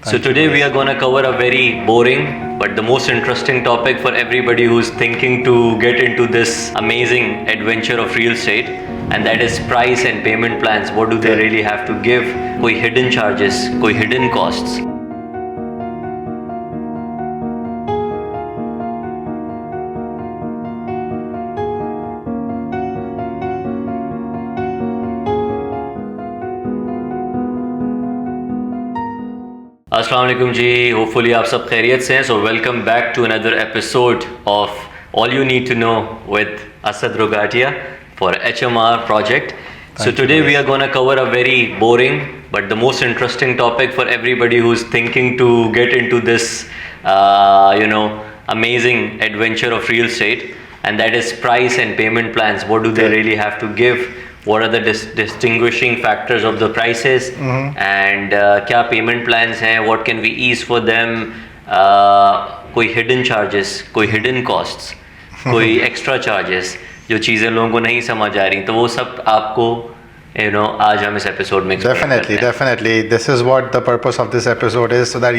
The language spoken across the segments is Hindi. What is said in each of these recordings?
So today we are going to cover a very boring but the most interesting topic for everybody who's thinking to get into this amazing adventure of real estate, and that is price and payment plans. What do they really have to give? कोई hidden charges, कोई hidden costs. अस्सलाम वालेकुम जी, होपफुली आप सब खैरियत से हैं. So welcome back to another episode of all you need to know with Asad Rogatia for HMR project. So today we are going to cover a very boring but the most interesting topic for everybody who's thinking to get into this amazing adventure of real estate, and that is price and payment plans. What do they really have to give? What are the distinguishing factors of the prices, and क्या payment plans हैं? What can we ease for them? कोई hidden charges, कोई hidden costs, कोई extra charges जो चीज़ें लोगों को नहीं समझ आ रही, तो वो सब आपको आज हम इस एपिसोड में definitely this is what the purpose of this episode is, so that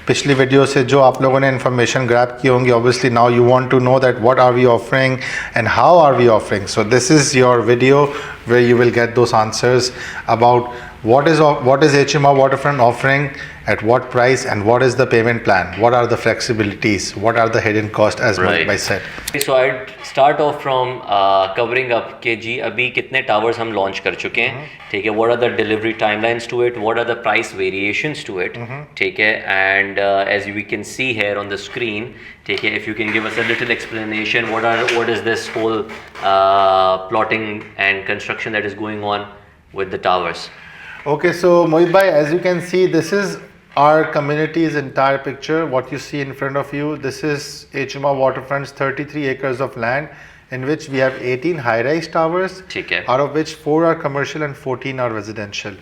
पिछली वीडियो से जो आप लोगों ने information grab की होंगी, obviously now you want to know that what are we offering and how are we offering. So this is your video where you will get those answers about what is HMR Waterfront offering, at what price, and what is the payment plan, what are the flexibilities, what are the hidden costs, as I said. So I'd start off from covering up कि जी अभी कितने towers हम launch कर चुके हैं, ठीक है, what are the delivery timelines to it, what are the price variations to it, ठीक है, and as we can see here on the screen, ठीक है, if you can give us a little explanation, what is this whole plotting and construction that is going on with the towers. Okay, so Mohit bhai, as you can see, this is our community's entire picture. What you see in front of you, this is HMR Waterfront's 33 acres of land, in which we have 18 high-rise towers, out of which 4 are commercial and 14 are residential.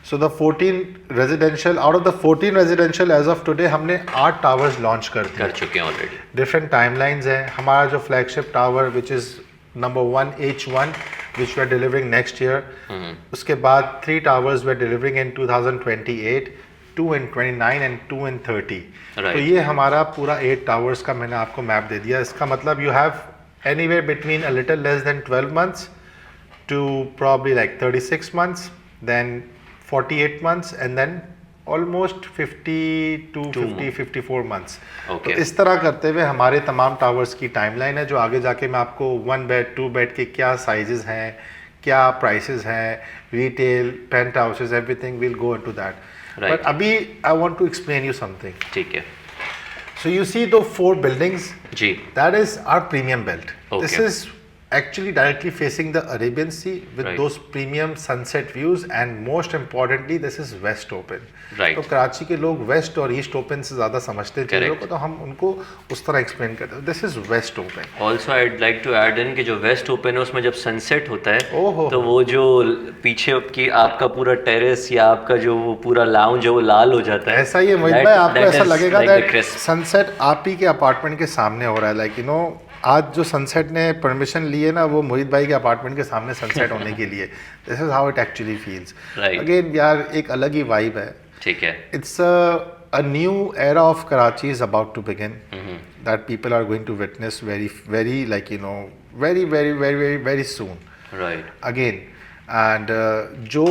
So the 14 residential, out of the 14 residential, as of today, हमने 8 towers launch कर चुके हैं already. Different timelines हैं. हमारा जो flagship tower, which is number 1 H1, which we are delivering next year. उसके बाद 3 towers we are delivering in 2028, 2 in 29 and 2 in 30. तो ये हमारा पूरा 8 towers का मैंने आपको मैप दे दिया. इसका मतलब you have anywhere between a little less than 12 months to probably like 36 months, then 48 months, and then almost 50 to 54 months. तो इस तरह करते हुए हमारे तमाम टावर्स की टाइमलाइन है, जो आगे जाके मैं आपको 1 बेड 2 बेड के क्या साइजेस हैं, क्या प्राइसेस हैं, retail, paint houses, everything will go into that. But अभी I want to explain you something. ठीक है. सो यू सी दो 4 बिल्डिंग्स जी, that is our premium belt. This is actually directly facing the Arabian Sea with those premium sunset views, and most importantly this is west open. तो कराची के लोग वेस्ट और ईस्ट ओपन से ज़्यादा समझते हैं चीज़ों को, तो हम उनको उस तरह एक्सप्लेन करते हैं. This is west open. Also I'd like to add in कि जो वेस्ट ओपन है उसमें जब सनसेट होता है, तो वो जो पीछे की आपका पूरा टेरेस या आपका जो वो पूरा लाउंज है वो लाल हो जाता है. ऐसा ही है मोहित भाई, आपको ऐसा लगेगा दैट सनसेट आप ही के अपार्टमेंट के सामने हो रहा है. लाइक आज जो सनसेट ने परमिशन ली है ना, वो मोहित भाई के अपार्टमेंट के सामने सनसेट होने के लिए. This is how it actually feels. Again यार एक अलग ही वाइब है. ठीक है. It's a new era of Karachi is about to begin, that people are going to witness very like very soon. Right. Again, and जो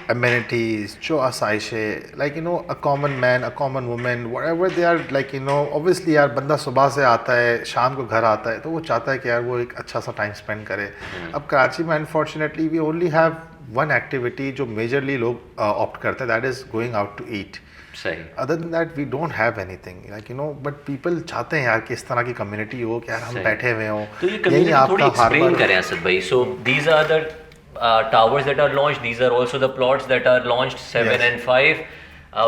amenities, जो आसाइशें, like a common man, a common woman, whatever they are, like obviously यार बंदा सुबह से आता है, शाम को घर आता है, तो वो चाहता है कि यार वो एक अच्छा सा टाइम स्पेंड करे. अब कराची में unfortunately we only have one activity जो मेजरली लोग ऑप्ट करते हैं, that is going out to eat. सही. Other than that we don't have anything, like but people चाहते हैं यार कि इस तरह की कम्युनिटी हो कि यार हम बैठे हुए हों. तो ये कम्युनिटी थोड़ी एक्सप्लेन करें असद भाई. So these are the towers that are launched. These are also the plots that are launched, 7 and 5.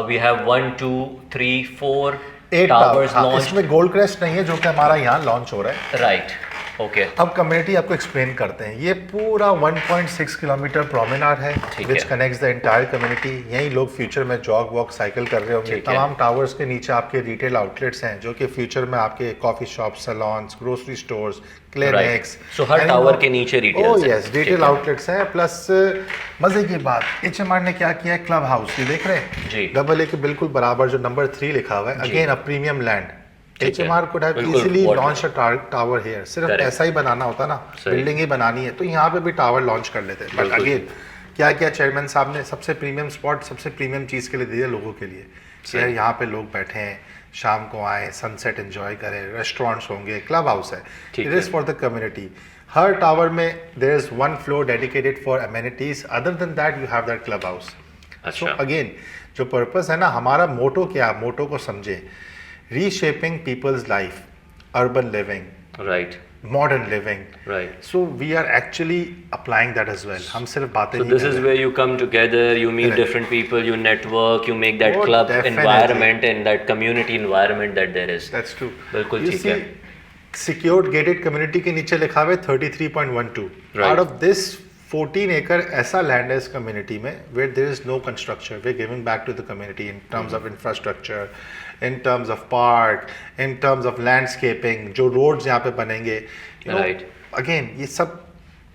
We have 1 2 3 4 8 towers launched. इसमें गोल्ड क्रेस्ट नहीं है जो कि हमारा यहाँ लॉन्च हो रहा है. Right. ओके अब कम्युनिटी आपको एक्सप्लेन करते हैं। ये पूरा 1.6 किलोमीटर प्रोमेनाड है ठीक विच है। Connects the entire community. यहीं लोग फ्यूचर में जॉग वॉक साइकिल कर रहे होंगे। ठीक है। तमाम टावर्स के नीचे आपके रिटेल आउटलेट्स हैं जो कि फ्यूचर में आपके coffee shop, salons, grocery stores, clinics. So, हर tower के नीचे retails हैं। यस, रिटेल आउटलेट्स हैं। प्लस मज़े की बात HMR ने क्या किया है, क्लब हाउस, ये देख रहे हैं जी। डबल ए के बिल्कुल बराबर जो नंबर 3 लिखा हुआ है, जी। Again a premium land. ठीक है। HMR could have बिल्कुल easily water- launched a tower here, सिर्फ Correct. ऐसा ही बनाना होता ना, सही। बिल्डिंग ही बनानी है तो यहाँ पे भी टावर लॉन्च कर लेते। बट बिल्कुल अगेन क्या किया चेयरमैन साहब ने, सबसे प्रीमियम स्पॉट सबसे प्रीमियम चीज़ के लिए दिया लोगों के लिए। सही। यार यहाँ पे लोग बैठे हैं, शाम को आए, सनसेट एंजॉय करें, रेस्टोरेंट्स होंगे, क्लब हाउस है, ठीक इट है। Is for the community. हर टावर में there is one floor dedicated for amenities, other than that you have that club house. So अच्छा। अगेन जो पर्पस है ना, हमारा मोटो क्या, मोटो को समझे, reshaping peoples life, urban living, right modern living. Right so we are actually applying that as well. हम सिर्फ बातें So नहीं this कर is रहे। where you come together, you meet Correct. different people, you network, you make that Oh, club definitely. environment and that community environment that there is. That's true. बिल्कुल You ठीक see, है। secured gated community के नीचे लिखा हुआ है 33.12। Right. Out of this 14 acre ऐसा land है इस community में where there is no construction. We're giving back to the community in terms of infrastructure, in terms of park, in terms of landscaping, जो roads यहाँ पे बनेंगे। You know, Right. Again, ये सब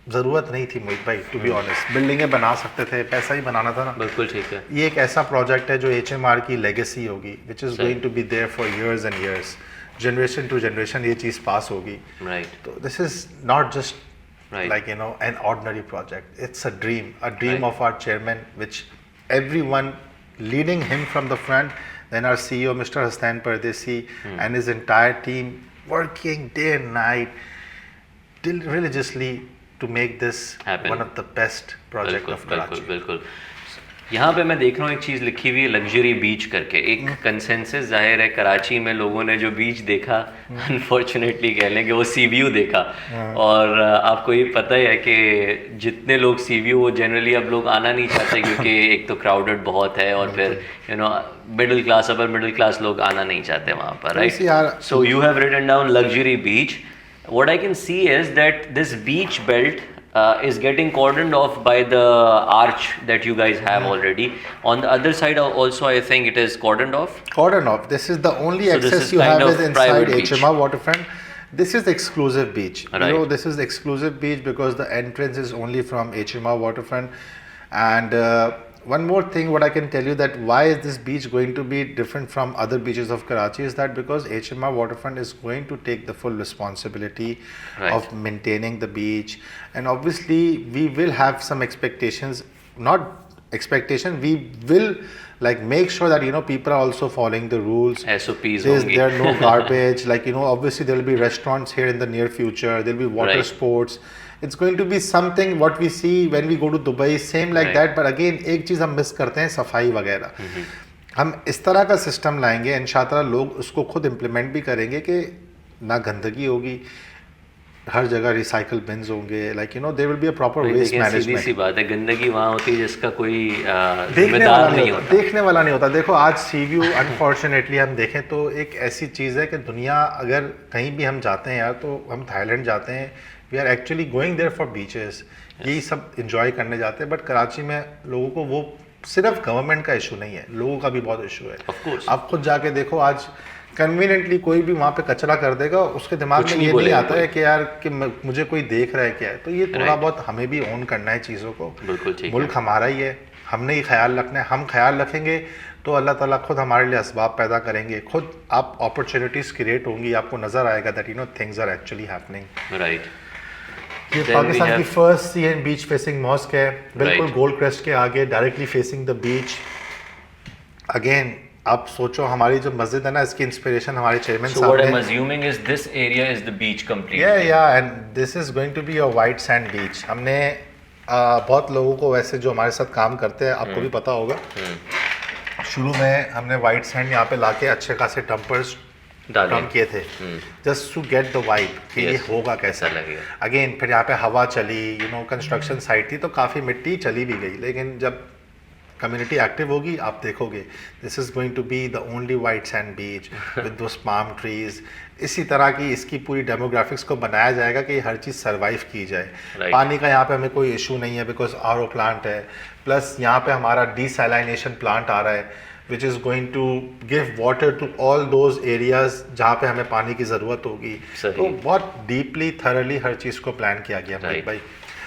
ज़रूरत नहीं थी मोहित भाई, टू बी ऑनेस्ट। बिल्डिंगें बना सकते थे, पैसा ही बनाना था ना। बिल्कुल ठीक है। ये एक ऐसा प्रोजेक्ट है जो HMR की लेगेसी होगी, विच इज़ सही। Going to be there for years and years, generation to generation ये चीज़ पास होगी। Right. तो this is not just Right. like an ordinary project. It's a dream Right. of our chairman, which everyone leading him from the front, then our CEO Mr. Hasnain Pardesi and his entire team working day and night religiously to make this Happen. one of the best project बिल्कुल of बिल्कुल Karachi. बिल्कुल। यहाँ पे मैं देख रहा हूँ एक चीज़ लिखी हुई है लग्जरी बीच करके। एक कंसेंसस जाहिर है कराची में लोगों ने जो बीच देखा, अनफॉर्चुनेटली कह लें कि वो सी व्यू देखा। और आपको ये पता ही है कि जितने लोग सी व्यू, वो जनरली अब लोग आना नहीं चाहते क्योंकि एक तो क्राउडेड बहुत है और फिर middle class, upper middle class लोग आना नहीं चाहते वहाँ पर, वैसे यार- right? So you have written down luxury beach. What I can see is that this beach belt is getting cordoned off by the arch that you guys have already. On the other side also, I think it is cordoned off. Cordon off. This is the only So this access is you kind have of is private inside beach. HMR waterfront. This is the exclusive beach. Right. You know, this is the exclusive beach because the entrance is only from HMR waterfront. And one more thing, what I can tell you that why is this beach going to be different from other beaches of Karachi is that because HMR waterfront is going to take the full responsibility Right. of maintaining the beach, and obviously we will have some expectations, not expectation, we will like make sure that people are also following the rules. SOPs There होंगी। are no garbage, like obviously there will be restaurants here in the near future, there will be water Right. sports. It's going to be something what we see when we go to Dubai, same like Right. that, but again एक चीज़ हम मिस करते हैं, सफाई वगैरह। हम इस तरह का सिस्टम लाएंगे, इंशाअल्लाह लोग उसको खुद इम्प्लीमेंट भी करेंगे कि ना गंदगी होगी, हर जगह रिसाइकल बिन्स होंगे, like there will be a proper waste सीधी मैनेजमेंट। सी बात है, गंदगी वहाँ होती है जिसका कोई देखने जिम्मेदार वाला नहीं नहीं होता। होता, देखने वाला नहीं होता। देखो आज सी व्यू अनफॉर्चुनेटली हम देखें तो एक ऐसी चीज़ है कि दुनिया अगर कहीं भी हम जाते हैं यार, तो हम थाईलैंड जाते हैं, we are actually going there for beaches, यही सब इंजॉय करने जाते हैं। बट कराची में लोगों को वो सिर्फ गवर्नमेंट का इशू नहीं है, लोगों का भी बहुत इशू है। Of course. आप खुद जाके देखो, आज कन्वीनियंटली कोई भी वहाँ पे कचरा कर देगा, उसके दिमाग कुछ में नहीं ये नहीं बोलेगा आता है कि यार कि मुझे कोई देख रहा है क्या है। तो ये थोड़ा Right. बहुत हमें भी ओन करना है चीज़ों को। बिल्कुल ठीक है। मुल्क हमारा ही है, हमने ही ख्याल रखना है। हम ख्याल रखेंगे तो अल्लाह ताला खुद हमारे लिए असबाब पैदा करेंगे, खुद आप अपॉर्चुनिटीज़ क्रिएट होंगी, आपको नज़र आएगा that things are actually happening. Right. ये Then पाकिस्तान we की have- first sea and beach facing mosque है, बिल्कुल Right. गोल्ड क्रेस्ट के आगे, directly facing the beach. Again आप सोचो, हमारी जो मस्जिद है ना, इसकी इंस्पिरेशन हमारे चेयरमैन So what साहब I'm ने। assuming is this area is the beach completely. या and this is going to be a white sand beach. हमने बहुत लोगों को वैसे जो हमारे साथ काम करते हैं, आपको भी पता होगा, शुरू में हमने वाइट सैंड यहाँ पे लाके अच्छे खासे डंपर्स डाले। डंप किए थे just to get the vibe कि ये Yes. होगा कैसा। ऐसा लगेगा। अगेन फिर यहाँ पे हवा चली, कंस्ट्रक्शन साइट थी तो काफ़ी मिट्टी चली भी गई, लेकिन जब कम्युनिटी एक्टिव होगी, आप देखोगे this is going to be the only white sand beach with those palm trees. इसी तरह की इसकी पूरी डेमोग्राफिक्स को बनाया जाएगा कि हर चीज़ सर्वाइव की जाए। पानी का यहाँ पे हमें कोई इशू नहीं है बिकॉज आरओ प्लांट है, प्लस यहाँ पे हमारा डीसैलाइनेशन प्लांट आ रहा है which is going to give water to all those areas जहाँ पे हमें पानी की ज़रूरत होगी। तो बहुत डीपली थरली हर चीज़ को प्लान किया गया मोहित भाई।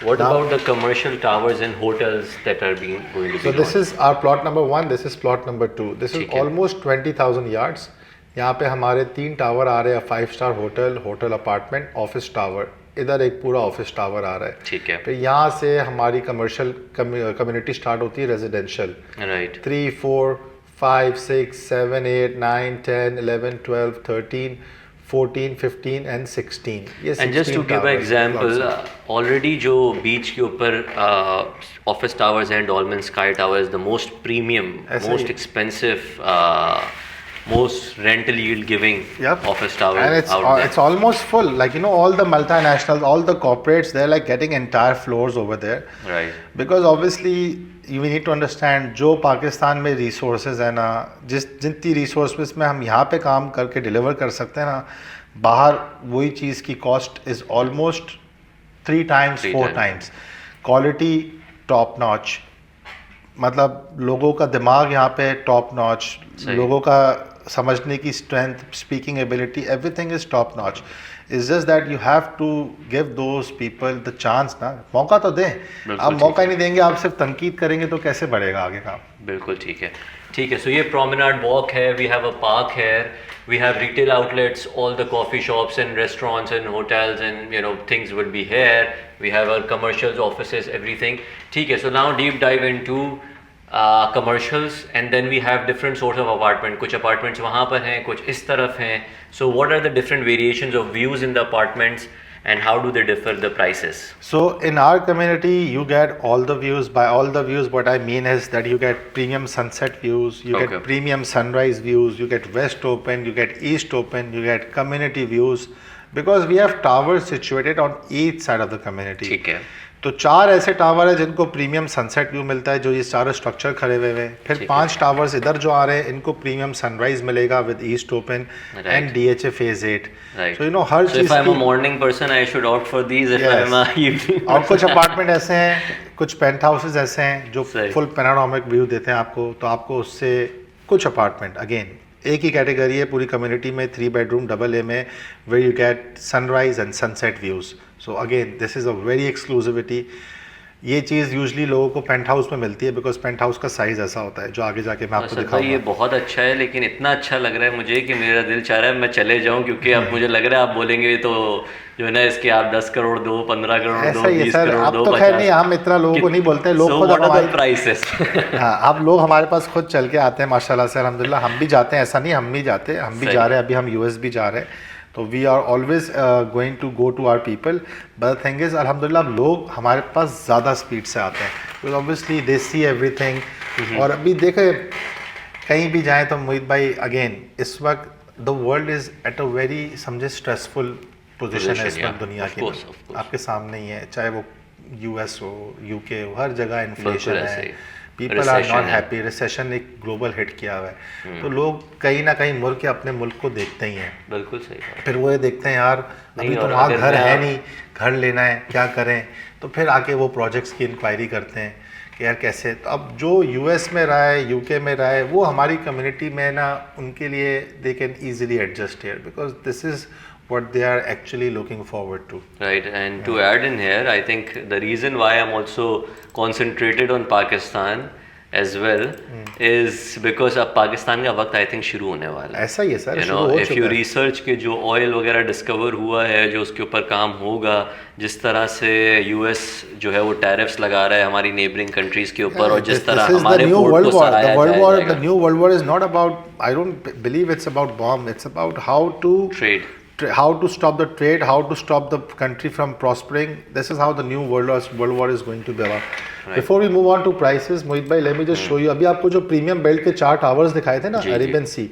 What about the commercial towers and hotels that are going to be So this is our plot number 1, this is plot number 2, this is almost 20,000 yards। यहाँ पे हमारे 3 टावर आ रहे हैं, 5-star hotel, hotel apartment, office tower, इधर एक पूरा ऑफिस टावर आ रहा है। ठीक है। फिर यहाँ से हमारी कमर्शियल कम्युनिटी स्टार्ट होती है रेजिडेंशियल। राइट। 3, 4, 5, 6, 7, 8, 9, 10, 11, 12, 13, 14, 15 and 16। ये 16 And just to give an example, already जो बीच के ऊपर office towers हैं, Dolmen Sky Tower is the most premium, most expensive, most rental yield giving office tower and out there. It's almost full, like you know, all the multinationals, all the corporates, they're like getting entire floors over there, right? Because obviously we need to understand जो पाकिस्तान में resources है ना, जितनी resources में हम यहाँ पे काम करके deliver कर सकते हैं ना, बाहर वही चीज़ की cost is almost 3 times 4 times। quality top notch, मतलब लोगों का दिमाग यहाँ पे top notch, लोगों का समझने की strength, speaking ability, everything is top notch. It's just that you have to give those people the chance ना, मौका तो दें। आप मौका ही नहीं देंगे, आप सिर्फ तनकीद करेंगे तो कैसे बढ़ेगा आगे काम। बिल्कुल ठीक है, ठीक है। सो ये प्रोमेनाड वॉक है, वी हैव अ पार्क है, we have retail outlets, all the coffee shops and restaurants and hotels and you know things would be here, we have our commercials, offices, everything। ठीक है। So now deep dive into commercials and then we have different sorts of apartment। कुछ apartments वहाँ पर हैं, कुछ इस तरफ हैं। So what are the different variations of views in the apartments and how do they differ the prices? So in our community you get all the views। By all the views what I mean is that you get premium sunset views, you get premium sunrise views, you get west open, you get east open, you get community views, because we have towers situated on each side of the community। ठीक है। तो 4 ऐसे टावर है जिनको प्रीमियम सनसेट व्यू मिलता है, जो ये सारे स्ट्रक्चर खड़े हुए हैं। फिर 5 टावर्स इधर जो आ रहे हैं, इनको प्रीमियम सनराइज मिलेगा with east open and DHA phase 8। So you know हर चीज की। I'm a morning person, I should opt for these if I'm a evening। और कुछ अपार्टमेंट ऐसे हैं, कुछ पेंट हाउसेज ऐसे हैं जो फुल पैनोरामिक व्यू देते हैं आपको। तो आपको उससे कुछ अपार्टमेंट अगेन एक ही कैटेगरी है पूरी कम्युनिटी में, 3 बेडरूम डबल ए में, where you get sunrise and sunset views. So again this is a very exclusivity. ये चीज़ यूजली लोगों को पेंट हाउस में मिलती है बिकॉज पेंट हाउस का साइज़ ऐसा होता है, जो आगे जाके मैं आपको दिखाऊंगा। ये बहुत अच्छा है, लेकिन इतना अच्छा लग रहा है मुझे कि मेरा दिल चाह रहा है मैं चले जाऊं, क्योंकि अब मुझे लग रहा है आप बोलेंगे तो जो है ना इसके आप 10 करोड़ दो, 15 करोड़ दो, 20 करोड़ दो। तो खैर नहीं, हम इतना लोगों को नहीं बोलते, लोग खुद हमारे प्राइसेस हाँ, आप लोग हमारे पास खुद चल के आते हैं माशाल्लाह से, अल्हम्दुलिल्लाह। हम भी जाते हैं, ऐसा नहीं हम नहीं जाते, हम भी जा रहे हैं, अभी हम यूएस भी जा रहे हैं। तो we are always going to go to our people, but thing is अल्हम्दुलिल्लाह लोग हमारे पास ज़्यादा स्पीड से आते हैं, because obviously they see everything. और अभी देखे कहीं भी जाएं तो मोहित भाई अगेन इस वक्त the world is at a very समझे स्ट्रेसफुल पोजीशन है इस वक्त दुनिया की। आपके सामने ही है, चाहे वो यूएस हो, यूके हो, हर जगह इन्फ्लेशन है, people are not happy, recession एक ग्लोबल हिट किया हुआ है। तो लोग कहीं ना कहीं मुल्क के अपने मुल्क को देखते ही हैं। बिल्कुल सही। फिर वो ये देखते हैं यार अभी तो वहाँ घर है नहीं, घर लेना है, क्या करें। तो फिर आके वो प्रोजेक्ट्स की इंक्वायरी करते हैं कि यार कैसे। तो अब जो यूएस में रहा है, यूके में रहा है, वो हमारी कम्युनिटी में ना उनके लिए they can easily adjust here because this is what they are actually looking forward to। Right, and to add in here, I think the reason why I'm also concentrated on Pakistan as well is because अब पाकिस्तान का वक्त आई थिंक शुरू होने वाला है। ऐसा ही है sir, you know, if you research के जो ऑयल वगैरह डिस्कवर हुआ है, जो उसके ऊपर काम होगा, जिस तरह से यूएस जो है वो टैरिफ्स लगा रहा है हमारी नेबरिंग कंट्रीज के ऊपर, और जिस तरह हमारे पोर्ट को सराहा जाएगा। The new world war is not about, I don't believe it's about bomb, it's about how to trade, how to stop the trade, how to stop the country from prospering. This is how the new world war is going to be about। Right. Before we move on to prices, मोहित भाई, let me just show you। अभी आपको जो प्रीमियम बेल्ट के 4 टावर्स दिखाए थे ना अरेबियन सी,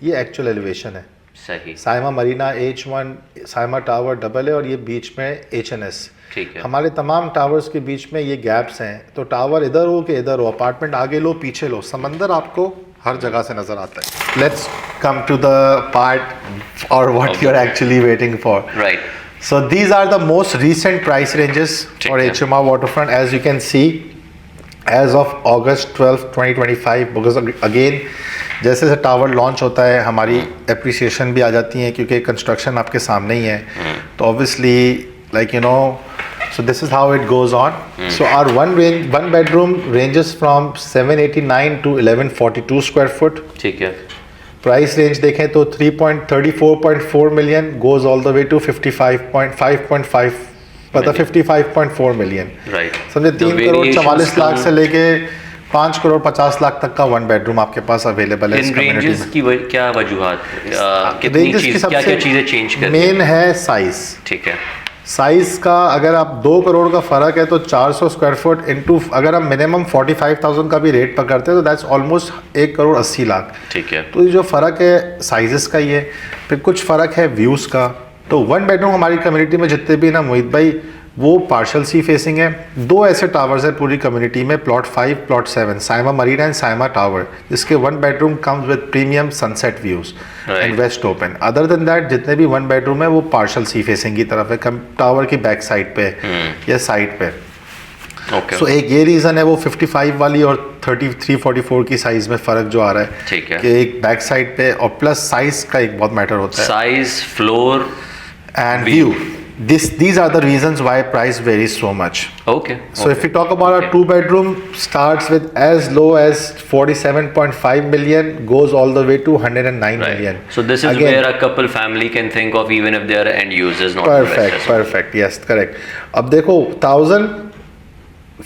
ये एक्चुअल एलिवेशन है। सही, Saima Marina H1, Saima tower double है और ये बीच में HNS। ठीक है। हमारे तमाम टावर्स के बीच में ये गैप्स हैं, तो टावर इधर हो कि इधर हो, अपार्टमेंट आगे लो पीछे लो, समंदर आपको हर जगह से नज़र आता है। Let's come to the part और what you are actually waiting for. Right, So these are the most recent price ranges for ठीक है। HMR Waterfront, as you can see, as of August 12, 2025. Because again, जैसे जैसे टावर लॉन्च होता है हमारी एप्रिसिएशन भी आ जाती है, क्योंकि कंस्ट्रक्शन आपके सामने ही है, तो obviously like you know, so this is how it goes on. So our one bedroom ranges from 789 to 1142 square foot. ठीक है। प्राइस रेंज देखें तो 34.4 million goes all the way to 55.5 मतलब 55.4 मिलियन। राइट, समझे, 3 करोड़ 44 लाख से लेके 5 करोड़ 50 लाख तक का वन बेडरूम आपके पास अवेलेबल है इस इन कम्युनिटी रेंजेस में। की क्या वजूहात, कितनी रेंजेस की चीज, क्या क्या चीजें चेंज सबसे करती हैं? मेन है साइज। ठीक है। साइज का अगर आप 2 करोड़ का फ़र्क है तो 400 स्क्वायर फुट इनटू अगर हम मिनिमम 45,000 का भी रेट पकड़ते हैं तो दैट्स ऑलमोस्ट 1 करोड़ 80 लाख। ठीक है। तो ये जो फ़र्क है साइजेस का ही है, फिर कुछ फ़र्क है व्यूज़ का। तो वन बेडरूम हमारी कम्युनिटी में जितने भी ना मोहित भाई, वो पार्शल सी फेसिंग है। 2 ऐसे टावर्स हैं पूरी कम्युनिटी में, plot 5, plot 7, Saima Marina and Saima tower, जिसके one bedroom comes with premium sunset views and west open. Other than that जितने भी वन बेडरूम है वो पार्शल सी फेसिंग की तरफ है, टावर की बैक साइड पे या साइड पे। ओके। सो एक ये रीज़न है वो 55 वाली और 33-44 की साइज में फ़र्क जो आ रहा है, ठीक है। कि एक बैक साइड पे, और प्लस साइज का एक बहुत मैटर होता है, size, floor and view. These are the reasons why price varies so much. Okay. So if we talk about a 2-bedroom, starts with as low as 47.5 million, goes all the way to 109 million. So this is Again, where a couple family can think of, even if they are end users, not investors. perfect, yes, correct. अब देखो 1000,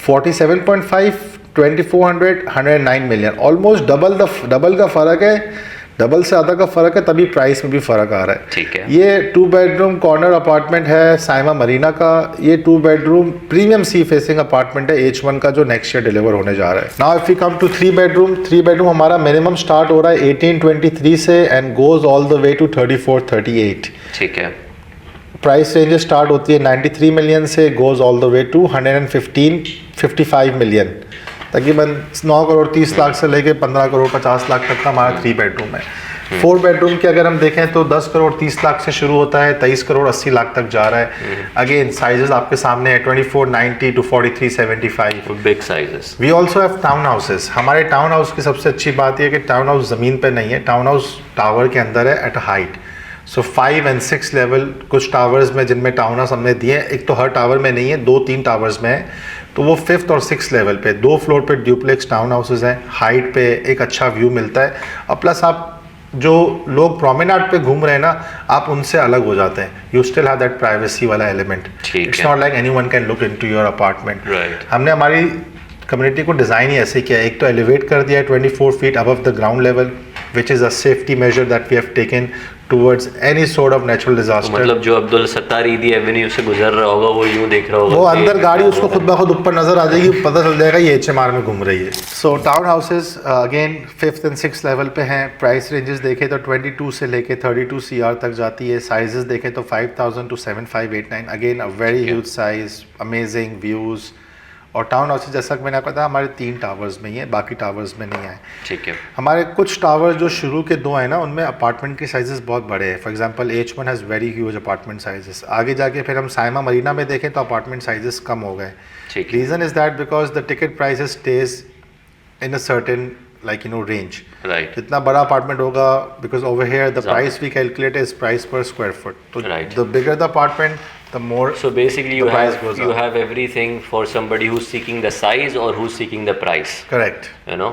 47.5, 2400, 109 million, almost डबल का फ़र्क है, डबल से ज़्यादा का फ़र्क है, तभी प्राइस में भी फ़र्क आ रहा है। ठीक है। ये 2 बेडरूम कॉर्नर अपार्टमेंट है साइमा मरीना का, ये 2 bedroom premium sea facing apartment है H1 का, जो नेक्स्ट ईयर डिलीवर होने जा रहा है। Now if we come to 3 bedroom हमारा मिनिमम स्टार्ट हो रहा है 1823 से and goes all the way to 3438। ठीक है। प्राइस रेंज स्टार्ट होती है 93 मिलियन से, goes all the way to 155 million. तकरीबन 9 करोड़ 30 लाख से लेके 15 करोड़ 50 लाख तक का हमारा 3 बेडरूम है। 4 बेडरूम की अगर हम देखें तो 10 करोड़ 30 लाख से शुरू होता है, 23 करोड़ 80 लाख तक जा रहा है। अगेन साइजेस आपके सामने है 2490 to 4375। Big sizes. We also have town houses. हमारे टाउन हाउस की सबसे अच्छी बात यह है कि टाउन हाउस ज़मीन पर नहीं है, टाउन हाउस टावर के अंदर है एट हाइट। सो 5 और 6 लेवल कुछ टावर्स में जिनमें टाउन हाउस हमने दिए हैं, एक तो हर टावर में नहीं है, 2-3 टावर्स में है, तो वो 5th और 6th लेवल पे 2 फ्लोर पे ड्यूप्लेक्स टाउन हाउसेज हैं, हाइट पे एक अच्छा व्यू मिलता है। और प्लस आप जो लोग प्रोमेनाड पे घूम रहे हैं ना, आप उनसे अलग हो जाते हैं, you still have that privacy वाला element. It's not like anyone can look into your apartment. Right. हमने हमारी कम्युनिटी को डिज़ाइन ही ऐसे किया है, एक तो एलिवेट कर दिया है 24 feet above the ground level, which is a safety measure that we have taken towards any sort of natural disaster. मतलब जो अब्दुल सत्तार ईदी एवेन्यू से गुजर रहा होगा वो यूं देख रहा होगा, वो अंदर गाड़ी उसको खुद ब खुद ऊपर नजर आ जाएगी, पता चल जाएगा ये HMR में घूम रही है। सो टाउन हाउसेज अगेन 5th और 6th लेवल पे हैं। प्राइस रेंजेस देखें तो 22 से लेके 32 CR तक जाती है। साइजेस देखें तो 5000 to 7589, again a very huge size, amazing views. और टाउन हाउसेज जैसा कि मैंने आपको बताया हमारे 3 टावर्स में ही है, बाकी टावर्स में नहीं आए। ठीक है। हमारे कुछ टावर जो शुरू के 2 हैं ना, उनमें अपार्टमेंट के साइजेस बहुत बड़े हैं। For example H1 has very huge apartment sizes. आगे जाके फिर हम साइमा मरीना में देखें तो अपार्टमेंट साइजेस कम हो गए। ठीक है। Reason is that because the ticket prices stays in a certain like range. Right. जितना बड़ा अपार्टमेंट होगा, because over here the price we calculate is price per square foot, तो the bigger the apartment the more. So basically you the price goes up. have everything for somebody who's seeking the size or who's seeking the price. Correct. You know.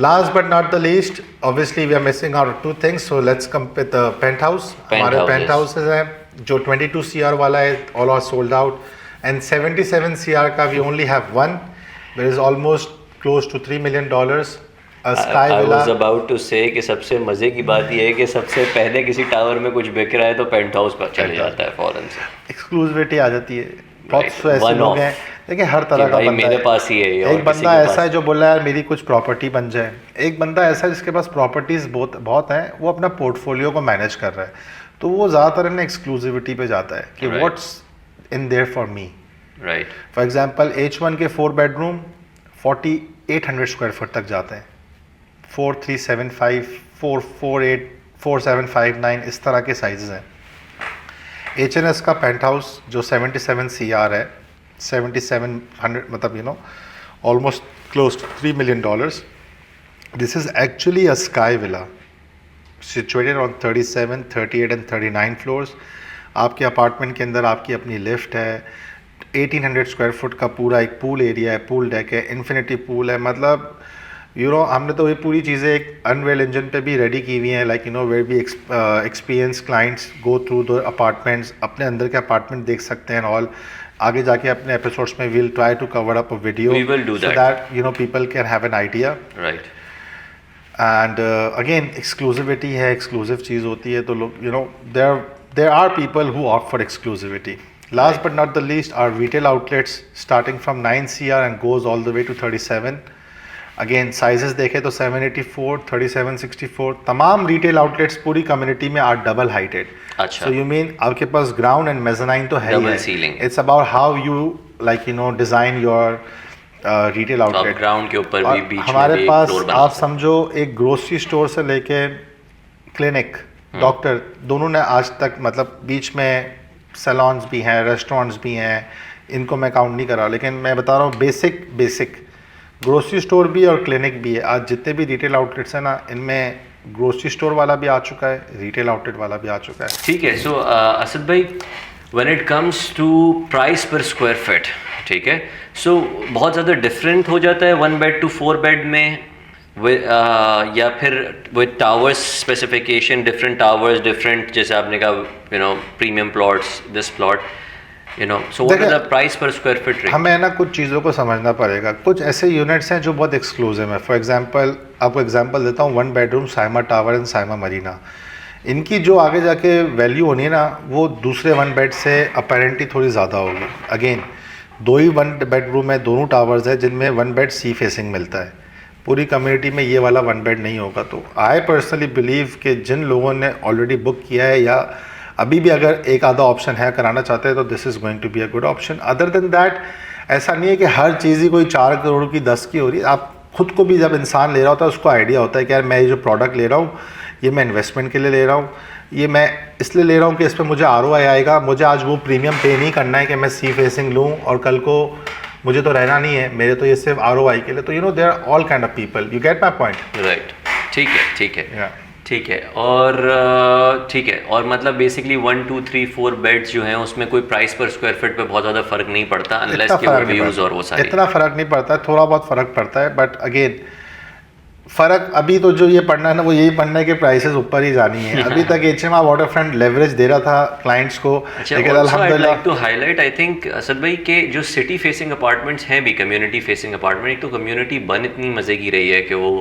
Last but not the least, obviously we are missing out 2 things. So let's come with the penthouse. हमारे penthouses हैं जो 22 CR वाला है, all are sold out, and 77 CR का we only have one. There is almost close to $3 million. I was about to say कि सबसे मजे की बात यह है कि सबसे पहले किसी टावर में कुछ बिक रहा है तो पेंट हाउस पर चले जाता है फौरन से। एक्सक्लूसिविटी आ जाती है। बहुत Right. से ऐसे One लोग off. हैं, देखिए हर तरह कि का भाई बंदा मेरे है। पास ही है ये और एक किसी बंदा के ऐसा पास है जो बोला यार मेरी कुछ प्रॉपर्टी बन जाए, एक बंदा ऐसा है जिसके पास प्रॉपर्टीज बहुत बहुत हैं, वो अपना पोर्टफोलियो को मैनेज कर रहा है, तो वो ज़्यादातर ना एक्सक्लूसिविटी पे जाता है कि Right. What's in their for me. Right for example H1 के 4 बेडरूम 4800 स्क्वायर फुट तक जाते हैं, 4375, 448, 4759 इस तरह के साइजेस हैं। HNS का पेंट हाउस जो 77 CR है, 7700 मतलब almost close to $3 million. This is actually a sky villa situated on 37, 38 and 39 floors. आपके अपार्टमेंट के अंदर आपकी अपनी लिफ्ट है, 1800 स्क्वायर फुट का पूरा एक पूल एरिया है, पूल डेक है, इन्फिनिटी पूल है, मतलब हमने तो ये पूरी चीज़ें एक अनरियल इंजन पे भी रेडी की हुई हैं, like where be experience clients go through the apartments, अपने अंदर के अपार्टमेंट देख सकते हैं ऑल। आगे जाके अपने एपिसोड्स में will try to cover up a video We will do so that. That people can have an idea. Right and again exclusivity है, एक्सक्लूसिव चीज़ होती है, तो लोग there are people who opt for exclusivity. Last but not the least, our retail outlets starting from 9 CR and goes all the way to 37. Again, sizes देखें तो 784, 3764, तमाम retail outlets पूरी community में are double heighted. अच्छा। So you mean आपके पास ground and mezzanine तो है ही Double है. ceiling. It's about how you design your retail तो आप outlet. ग्राउंड के ऊपर भी और बीच में हमारे भी एक पास फ्लोर बना आप सकते समझो एक ग्रोसरी स्टोर से लेके क्लिनिक, डॉक्टर, दोनों ने आज तक मतलब बीच में सैलॉन्स भी हैं, रेस्टोरेंट्स भी हैं, इनको मैं काउंट नहीं कर रहा, लेकिन मैं बता रहा हूँ बेसिक ग्रोसरी स्टोर भी और क्लिनिक भी है। आज जितने भी रिटेल आउटलेट्स हैं ना, इनमें ग्रोसरी स्टोर वाला भी आ चुका है, रिटेल आउटलेट वाला भी आ चुका है। ठीक है। सो असद भाई, when it comes to price per square feet, ठीक है, सो बहुत ज़्यादा डिफरेंट हो जाता है 1 बेड टू 4 बेड में, या फिर with towers specification, different towers, different, जैसे आपने कहा premium plots, this plot, so what is the price per square feet rate? हमें ना कुछ चीज़ों को समझना पड़ेगा। कुछ ऐसे यूनिट्स हैं जो बहुत एक्सक्लूसिव हैं। फॉर एग्जांपल आपको एग्जांपल देता हूँ, 1 bedroom Saima tower and Saima Marina, इनकी जो आगे जाके वैल्यू होनी है ना, वो दूसरे 1 बेड से अपेरेंटली थोड़ी ज़्यादा होगी। अगेन 2 ही 1 बेडरूम है, दोनों टावर्स है, जिनमें 1 बेड सी फेसिंग मिलता है। पूरी कम्युनिटी में ये वाला 1 बेड नहीं होगा। तो आई पर्सनली बिलीव कि जिन लोगों ने ऑलरेडी बुक किया है या अभी भी अगर एक आधा ऑप्शन है कराना चाहते हैं, तो this is going to be a good option. Other than that, ऐसा नहीं है कि हर चीज़ ही कोई 4 करोड़ की 10 की हो रही है। आप खुद को भी जब इंसान ले रहा होता है, उसको आइडिया होता है कि यार मैं ये जो प्रोडक्ट ले रहा हूँ, ये मैं इन्वेस्टमेंट के लिए ले रहा हूँ, ये मैं इसलिए ले रहा हूँ कि इस पर मुझे ROI आएगा, मुझे आज वो प्रीमियम पे नहीं करना है कि मैं सी फेसिंग लूँ और कल को मुझे तो रहना नहीं है, मेरे तो ये सिर्फ ROI के लिए। तो there are all kind of people, you get my point? Right, ठीक है, ठीक है, Yeah. ठीक है। और ठीक है, और मतलब बेसिकली 1 2 3 4 बेड्स जो हैं उसमें कोई प्राइस पर स्क्वायर फीट पे बहुत ज़्यादा फर्क नहीं पड़ता, अनलेस इतना के वो फर्क नहीं व्यूज़ पड़ता। और वो सारी। इतना फ़र्क नहीं पड़ता है, थोड़ा बहुत फ़र्क पड़ता है, बट अगेन फ़र्क अभी तो जो ये पढ़ना है ना, वो यही पढ़ना है कि प्राइसेस ऊपर ही जानी है। अभी तक HMR वाटरफ्रंट लेवरेज दे रहा था क्लाइंट्स को, अच्छा, लेकिन also I'd अल्हम्दुलिल्लाह like to highlight, I think Asad भाई के जो सिटी फेसिंग अपार्टमेंट्स हैं भी, कम्युनिटी फेसिंग अपार्टमेंट, एक तो कम्युनिटी बन इतनी मज़े की रही है कि वो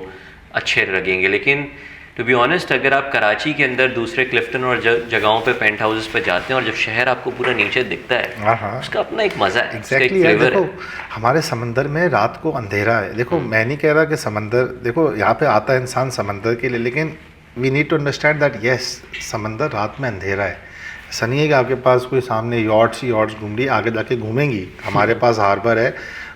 अच्छे लगेंगे, लेकिन टू बी ऑनेस्ट अगर आप कराची के अंदर दूसरे क्लिफ्टन और जगहों पे पेंट हाउसेस पे जाते हैं और जब शहर आपको पूरा नीचे दिखता है, हाँ, उसका अपना एक मज़ा है, उसका एक एग्जैक्टली यार। फ्लेवर देखो है। हमारे समंदर में रात को अंधेरा है। देखो मैं नहीं कह रहा कि समंदर, देखो यहाँ पे आता है इंसान समंदर के लिए, लेकिन we need to understand that yes, समंदर रात में अंधेरा है। ऐसा नहीं है कि आपके पास कोई सामने यॉट्स घूम रही, आगे जाके घूमेंगी, हमारे पास हार्बर है,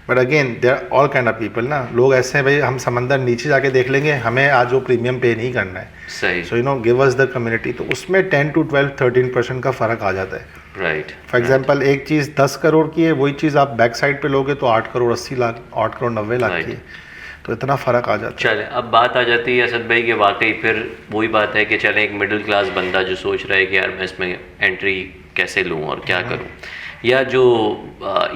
but again there are all kind of people ना। लोग ऐसे हैं भाई, हम समंदर नीचे जाके देख लेंगे, हमें आज वो प्रीमियम पे नहीं करना है। सही। So give us the community, तो उसमें 10 to 12, 13% का फ़र्क आ जाता है। राइट। फॉर एग्जांपल एक चीज़ 10 करोड़ की है, वही चीज़ आप बैक साइड पे लोगे तो 8 करोड़ 80 लाख, 8 करोड़ 90 लाख की है, तो इतना फ़र्क आ जाता है। चले, अब बात आ जाती है असद भाई कि वाकई फिर वही बात है कि चले एक मिडिल क्लास बंदा जो सोच रहा है कि यार मैं इसमें एंट्री कैसे लूँ और क्या करूँ, या जो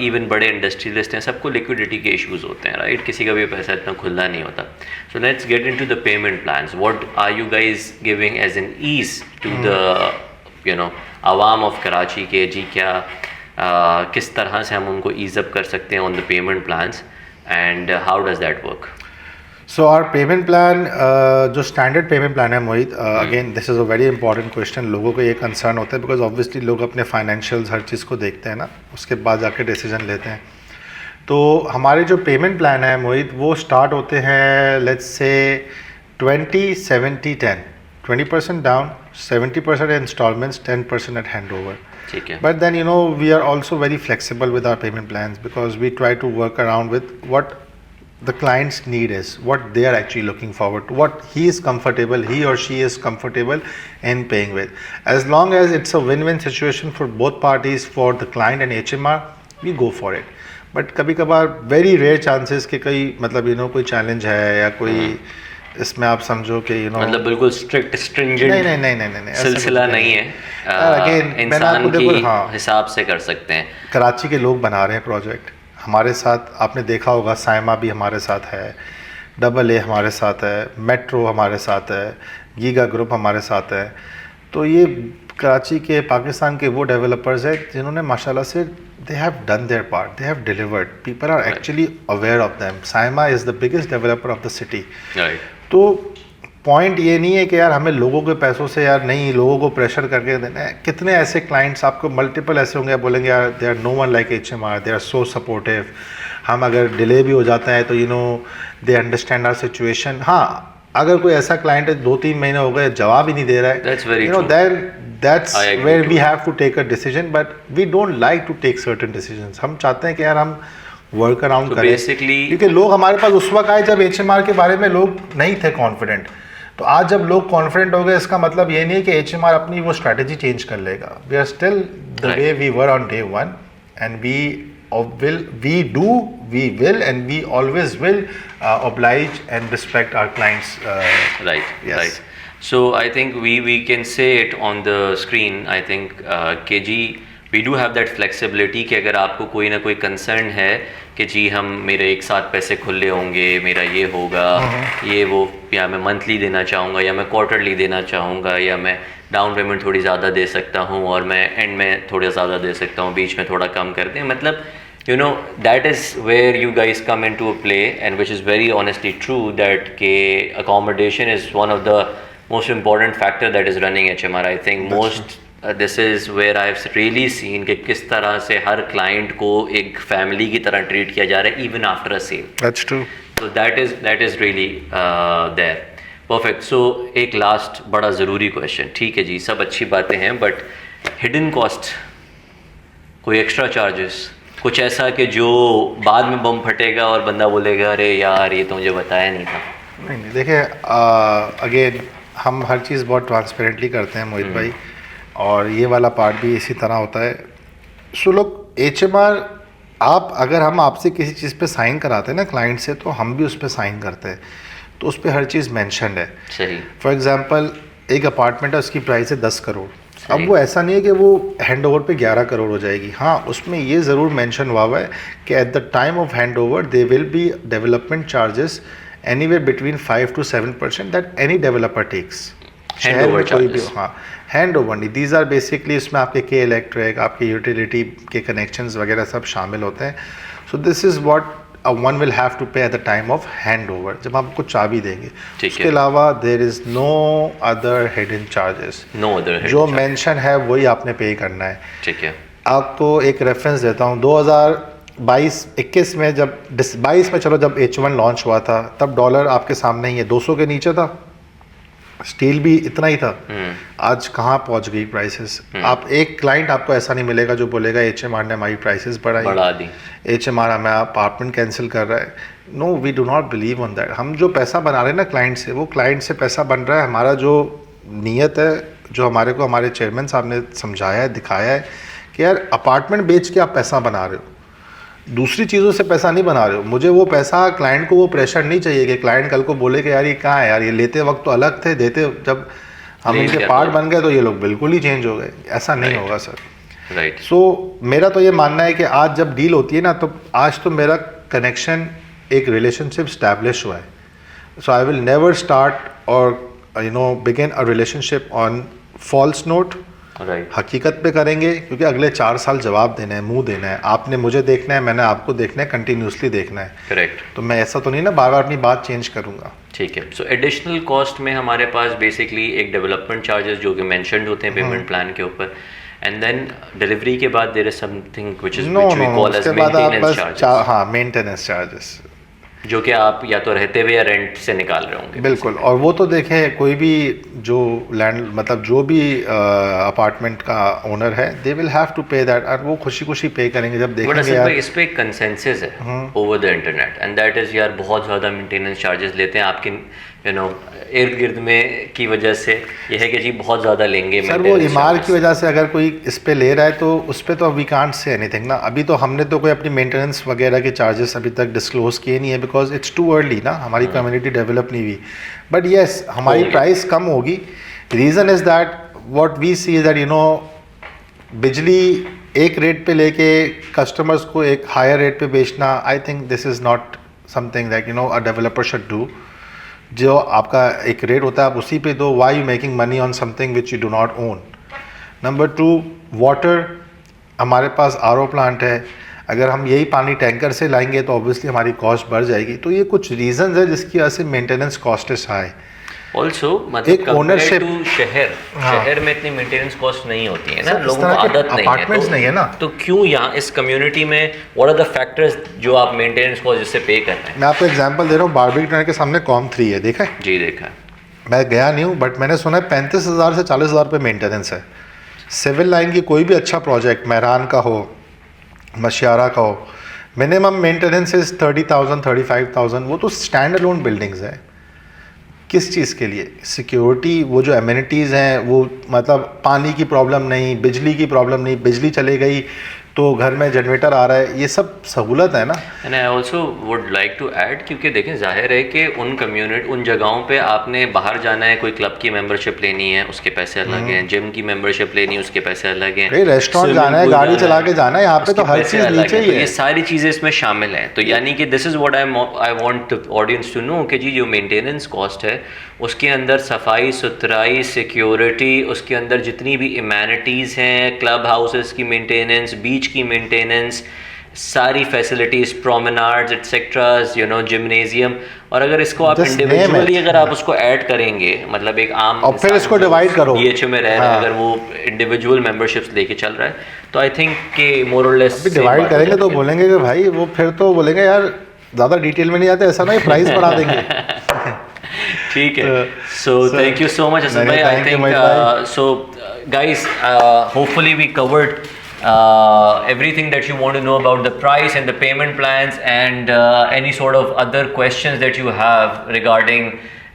इवन बड़े इंडस्ट्रियलिस्ट हैं, सबको लिक्विडिटी के इश्यूज होते हैं, राइट? किसी का भी पैसा इतना खुला नहीं होता। So let's get into the payment plans. What are you guys giving as an ease to the आवाम ऑफ कराची के जी? क्या किस तरह से हम उनको ईज अप कर सकते हैं on the payment plans, and how does that work? So our payment plan जो स्टैंडर्ड पेमेंट प्लान है Mohit, again this is a very important question. लोगों को ये कंसर्न होता है बिकॉज ऑब्वियसली लोग अपने फाइनेंशियल्स हर चीज़ को देखते हैं ना, उसके बाद जाके डिसीजन लेते हैं. तो हमारे जो पेमेंट प्लान है मोहित, वो स्टार्ट होते हैं let's say 20-70-10, 20% down, 70% installments, 10% at hand over. ठीक है. But then we are also very flexible with our payment plans because we try to work around with what the client's need is, what they are actually looking forward to, what he or she is comfortable in paying with. As long as it's a win-win situation for both parties, for the client and HMR, we go for it. But कभी कभार very rare chances कि कोई मतलब कोई challenge है या कोई इसमें आप समझो कि मतलब बिल्कुल स्ट्रिक्ट स्ट्रिंजेंट नहीं सिलसिला नहीं है. अगेन इंसान की हिसाब से कर सकते हैं. कराची के लोग बना रहे हैं प्रोजेक्ट हमारे साथ. आपने देखा होगा साइमा भी हमारे साथ है, AA हमारे साथ है, मेट्रो हमारे साथ है, गीगा ग्रुप हमारे साथ है. तो ये कराची के पाकिस्तान के वो डेवलपर्स हैं जिन्होंने माशाल्लाह से they have done their part, they have delivered. People are actually aware of them. Saima is the biggest developer of the city. तो पॉइंट ये नहीं है कि यार हमें लोगों के पैसों से यार नहीं, लोगों को प्रेशर करके देना है. कितने ऐसे क्लाइंट्स आपको मल्टीपल ऐसे होंगे, बोलेंगे यार they are no one like HMR, they are so supportive. हम अगर डिले भी हो जाता है तो दे अंडरस्टैंड आवर सिचुएशन. हाँ, अगर कोई ऐसा क्लाइंट है 2-3 महीने हो गए जवाब ही नहीं दे रहा है, that's where we have to take a decision, but we don't like to take certain decisions. हम चाहते हैं कि यार हम वर्क अराउंड करें basically, क्योंकि लोग हमारे पास उस वक्त आए जब HMR के बारे में लोग नहीं थे कॉन्फिडेंट. तो आज जब लोग कॉन्फिडेंट हो गए, इसका मतलब ये नहीं है कि HMR अपनी वो स्ट्रैटेजी चेंज कर लेगा. We are still the way we were on day one and we will and we always will oblige and respect our clients. Right. Yes. Right. So I think we can say it on the screen. I think KG, we do have that flexibility कि अगर आपको कोई ना कोई कंसर्न है कि जी हम मेरे एक साथ पैसे खुले होंगे, मेरा ये होगा, ये वो, या मैं मंथली देना चाहूँगा या मैं क्वार्टरली देना चाहूँगा, या मैं डाउन पेमेंट थोड़ी ज़्यादा दे सकता हूँ और मैं एंड में थोड़ा ज़्यादा दे सकता हूँ, बीच में थोड़ा कम कर दें. मतलब that is where you guys come into a play, and which is very honestly true that accommodation is one of the most important factor that is running HMR. I think this is where I've really seen कि किस तरह से हर client को एक family की तरह treat किया जा रहा है even after a sale. That's true. So that is really there. Perfect. So एक last बड़ा ज़रूरी question. ठीक है जी, सब अच्छी बातें हैं, but hidden cost, कोई extra charges, कुछ ऐसा कि जो बाद में बम फटेगा और बंदा बोलेगा अरे यार ये तो मुझे बताया नहीं था. नहीं देखिए, अगेन हम हर चीज़ बहुत ट्रांसपेरेंटली करते हैं मोहित भाई, और ये वाला पार्ट भी इसी तरह होता है. सो लोग HMR, अगर हम आपसे किसी चीज़ पे साइन कराते हैं ना क्लाइंट से, तो हम भी उस पर साइन करते हैं, तो उस पर हर चीज़ मेंशन है. सही. फॉर एग्जांपल एक अपार्टमेंट है, उसकी प्राइस है 10 करोड़. अब वो ऐसा नहीं है कि वो हैंड ओवर पे 11 करोड़ हो जाएगी. हाँ, उसमें ये ज़रूर मेंशन हुआ है कि eight the time of hand over they will be development charges anywhere between 5 to 7% that any developer takes. Hand over कोई भी, हाँ, हैंड ओवर नहीं. दीज आर बेसिकली इसमें आपके के इलेक्ट्रिक, आपके यूटिलिटी के कनेक्शंस वगैरह सब शामिल होते हैं. So this is what one will have to pay at the time of hand over, जब आपको चाबी देंगे. उसके अलावा there is no other hidden charges. जो मेंशन है वही आपने पे करना है. ठीक है. आपको एक रेफरेंस देता हूँ. 2022-21 में जब 22 में चलो जब H1 लॉन्च हुआ था, तब डॉलर आपके सामने ही है 200 के नीचे था, स्टील भी इतना ही था. आज कहाँ पहुँच गई प्राइसेस. आप एक क्लाइंट आपको ऐसा नहीं मिलेगा जो बोलेगा HMR ने हमारी प्राइसेस बढ़ा दी, HMR हमें अपार्टमेंट कैंसिल कर रहा है. No, we do not believe on that. हम जो पैसा बना रहे हैं ना क्लाइंट से, वो क्लाइंट से पैसा बन रहा है. हमारा जो नीयत है, जो हमारे चेयरमैन साहब ने समझाया है, दिखाया है कि यार अपार्टमेंट बेच के आप पैसा बना रहे हो, दूसरी चीज़ों से पैसा नहीं बना रहे हो. मुझे वो पैसा, क्लाइंट को वो प्रेशर नहीं चाहिए कि क्लाइंट कल को बोले कि यार ये कहाँ है यार, ये लेते वक्त तो अलग थे, देते जब हम इनके पार्ट बन गए तो ये लोग बिल्कुल ही चेंज हो गए. ऐसा नहीं होगा सर. राइट. सो मेरा तो ये मानना है कि आज जब डील होती है ना, तो आज तो मेरा कनेक्शन, एक रिलेशनशिप स्टैब्लिश हुआ है. So I will never start और begin a relationship on false note right, हकीकत पे करेंगे, क्योंकि अगले 4 साल जवाब देना है, मुंह देना है, आपने मुझे देखना है, मैंने आपको देखना है, कंटिन्यूसली देखना है। करेक्ट। तो मैं ऐसा तो नहीं ना बार बार अपनी बात चेंज करूंगा। ठीक है। सो एडिशनल कॉस्ट में हमारे पास बेसिकली एक डेवलपमेंट चार्जेस जो कि मेंशन्ड होते हैं पेमेंट प्लान के ऊपर, एंड देन डिलीवरी के बाद there is something which is which we call as उसके बाद आप मेंटेनेंस बस चार्जेस, हाँ मेंटेनेंस चार्जेस, जो कि आप या तो रहते हुए या रेंट से निकाल रहे होंगे। बिल्कुल। और वो तो देखें, कोई भी जो लैंड मतलब जो भी अपार्टमेंट का ओनर है, दे विल हैव टू पे दैट, और वो खुशी खुशी पे करेंगे जब बट देखेंगे असल यार। में इस पे एक कंसेंसस है over the internet, and that is यार बहुत ज़्यादा मेंटेनेंस चार्जेस लेते हैं आपके इर्द गिर्द में की वजह से। ये है कि जी बहुत ज़्यादा लेंगे सर वो इमार की वजह से अगर कोई इस पे ले रहा है तो उस पे तो वी कांट से एनीथिंग ना। अभी तो हमने तो कोई अपनी मेंटेनेंस वगैरह के चार्जेस अभी तक डिस्क्लोज किए नहीं है, बिकॉज इट्स टू अर्ली ना, हमारी कम्युनिटी डेवलप नहीं हुई। बट येस, हमारी प्राइस कम होगी। Reason is that what we see is that बिजली एक रेट पे लेके कस्टमर्स को एक हायर रेट पे बेचना, I think this is not something that a developer should do. जो आपका एक रेट होता है आप उसी पे दो। Why you making money on something which you do not own. Number 2, water, हमारे पास आरओ प्लांट है, अगर हम यही पानी टैंकर से लाएंगे तो ऑब्वियसली हमारी कॉस्ट बढ़ जाएगी। तो ये कुछ रीजंस है जिसकी वजह से maintenance cost is high. Also मतलब एक ownership- टू शहर, हाँ। शहर में इतनी मेंटेनेंस कॉस्ट नहीं होती है ना, सर, इस लोगों तरह को के आदत नहीं है, apartments नहीं है ना। तो क्यों यहाँ इस कम्युनिटी में व्हाट आर द फैक्टर्स जो आप मेंटेनेंस कॉस्ट जिससे पे कर रहे हैं? मैं आपको एग्जांपल दे रहा हूँ, बारबिक टनल के सामने कॉम 3 है, देखा है? जी देखा है। मैं गया नहीं हूँ, बट मैंने सुना है 35,000 से 40,000 रुपये मेंटेनेंस है। सिविल लाइन की कोई भी अच्छा प्रोजेक्ट, महरान का हो, मशियारा का हो, मिनिमम मेंटेनेंस इज 30,000 35,000। वो तो स्टैंड अलोन बिल्डिंग्स हैं। किस चीज़ के लिए? सिक्योरिटी, वो जो एमिनिटीज़ हैं, वो मतलब पानी की प्रॉब्लम नहीं, बिजली की प्रॉब्लम नहीं, बिजली चली गई तो घर में जनरेटर आ रहा है, ये सब सहूलत है ना। And I also would like to add, क्योंकि देखें जाहिर है कि उन जगहों पे आपने बाहर जाना है, कोई क्लब की मेंबरशिप लेनी है उसके पैसे अलग हैं, जिम की मेंबरशिप लेनी है उसके पैसे अलग हैं, रेस्टोरेंट जाना है, गाड़ी चला के जाना है, यहाँ पे तो हर चीज़ नीचे ही तो है। ये सारी चीज़ें इसमें शामिल हैं। तो यानी कि this is what I want the audience to know कि जी जो मेंटेनेंस कॉस्ट है उसके अंदर सफाई सुथराई, सिक्योरिटी, उसके अंदर जितनी भी इम्यूनिटीज़ हैं, क्लब हाउसेस की मेंटेनेंस, बीच की मेंटेनेंस, सारी फैसिलिटीज़, प्रोमेनाड्स एक्सेट्रास, जिम्नेजियम, और अगर इसको आप Just name इंडिविजुअली it. अगर आप उसको ऐड करेंगे, मतलब एक आम और फिर इसको divide करो। DHO में रह रहा है, हाँ। अगर वो इंडिविजुअल मेंबरशिप्स लेके चल रहा है, तो आई थिंक कि मोर और लेस अभी डिवाइड करेंगे तो बोलेंगे कि भाई, वो फिर तो बोलेंगे यार ज़्यादा डिटेल में नहीं आते, ऐसा नहीं प्राइस बढ़ा देंगे। ठीक है। So thank you so much, Asad bhai. I thank you, think Mohit bhai. so, guys. Hopefully we covered everything that you want to know about the price and the payment plans, and any sort of other questions that you have regarding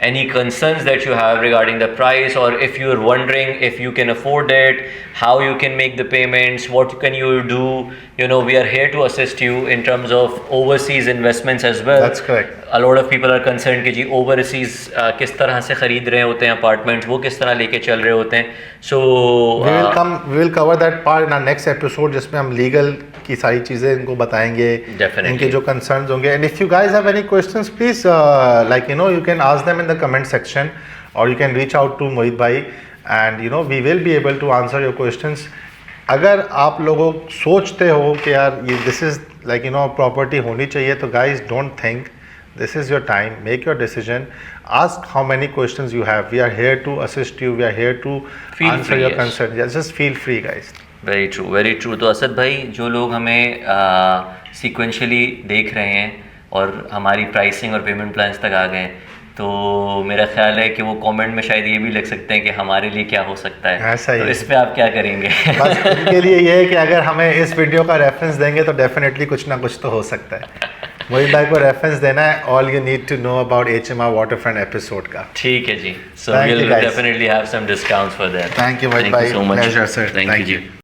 any concerns that you have regarding the price, or if you're wondering if you can afford it, how you can make the payments, what can you do, we are here to assist you in terms of overseas investments as well. That's correct. A lot of people are concerned कि जी overseas किस तरह से खरीद रहे होते हैं अपार्टमेंट्स, वो किस तरह लेके चल रहे होते हैं। So we will cover that part in our next episode, जिसमें हम लीगल की सारी चीज़ें इनको बताएंगे, Definitely. इनके जो concerns होंगे। And if you guys have any questions, please you can ask them in the comment section, or you can reach out to Mohit bhai, and we will be able to answer your questions. अगर आप लोगों सोचते हो कि यार ये दिस इज़ प्रॉपर्टी होनी चाहिए, तो guys don't think, this is your time, make your decision, ask how many questions you have. We are here to assist you, we are here to Feel answer free, your yes. concern. Just feel free guys. Very true, very true. तो असद भाई, जो लोग हमें सीक्वेंशली देख रहे हैं और हमारी प्राइसिंग और पेमेंट प्लान्स तक आ गए, तो मेरा ख्याल है कि वो कमेंट में शायद ये भी लिख सकते हैं कि हमारे लिए क्या हो सकता है। ऐसा ही तो है। इस पे आप क्या करेंगे? बस उनके लिए ये है कि अगर हमें इस वीडियो का रेफरेंस देंगे तो डेफिनेटली कुछ ना कुछ तो हो सकता है। मोहित भाई को रेफरेंस देना है, all you need to know about HMR waterfront episode का। ठीक है जी। So Thank we you, will guys. Definitely have some discounts for that. Thank you, Mohit bhai. So much. Pleasure, sir. Thank Thank you you. Ji.